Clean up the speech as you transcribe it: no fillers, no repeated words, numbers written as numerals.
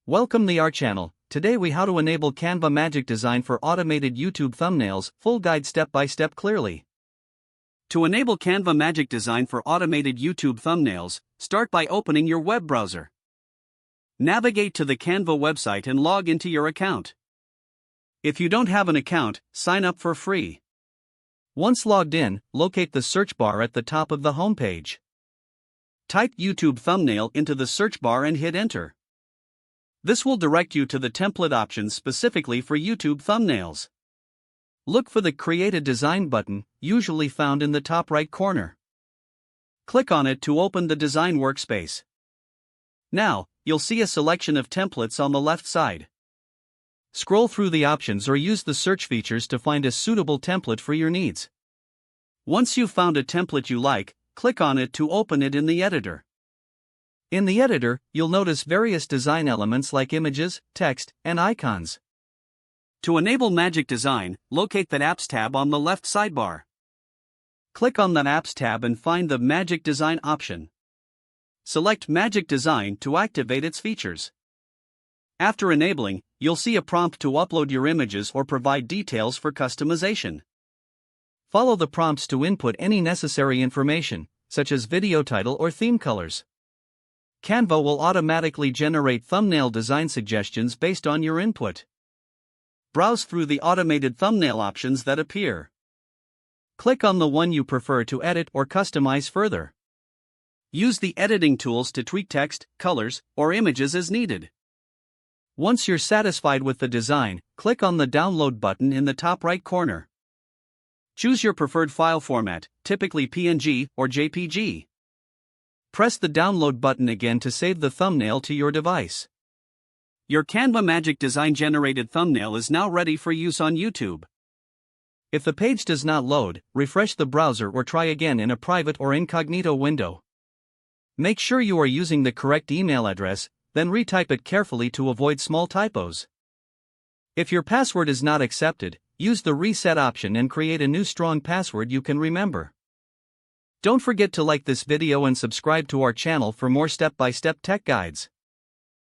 Welcome to our channel. Today we how to enable Canva Magic Design for automated YouTube thumbnails, full guide step by step clearly. To enable Canva Magic Design for automated YouTube thumbnails, start by opening your web browser. Navigate to the Canva website and log into your account. If you don't have an account, sign up for free. Once logged in, locate the search bar at the top of the homepage. Type YouTube thumbnail into the search bar and hit enter. This will direct you to the template options specifically for YouTube thumbnails. Look for the Create a Design button, usually found in the top right corner. Click on it to open the design workspace. Now, you'll see a selection of templates on the left side. Scroll through the options or use the search features to find a suitable template for your needs. Once you've found a template you like, click on it to open it in the editor. In the editor, you'll notice various design elements like images, text, and icons. To enable Magic Design, locate the Apps tab on the left sidebar. Click on the Apps tab and find the Magic Design option. Select Magic Design to activate its features. After enabling, you'll see a prompt to upload your images or provide details for customization. Follow the prompts to input any necessary information, such as video title or theme colors. Canva will automatically generate thumbnail design suggestions based on your input. Browse through the automated thumbnail options that appear. Click on the one you prefer to edit or customize further. Use the editing tools to tweak text, colors, or images as needed. Once you're satisfied with the design, click on the Download button in the top right corner. Choose your preferred file format, typically PNG or JPG. Press the Download button again to save the thumbnail to your device. Your Canva Magic Design generated thumbnail is now ready for use on YouTube. If the page does not load, refresh the browser or try again in a private or incognito window. Make sure you are using the correct email address, then retype it carefully to avoid small typos. If your password is not accepted, use the reset option and create a new strong password you can remember. Don't forget to like this video and subscribe to our channel for more step-by-step tech guides.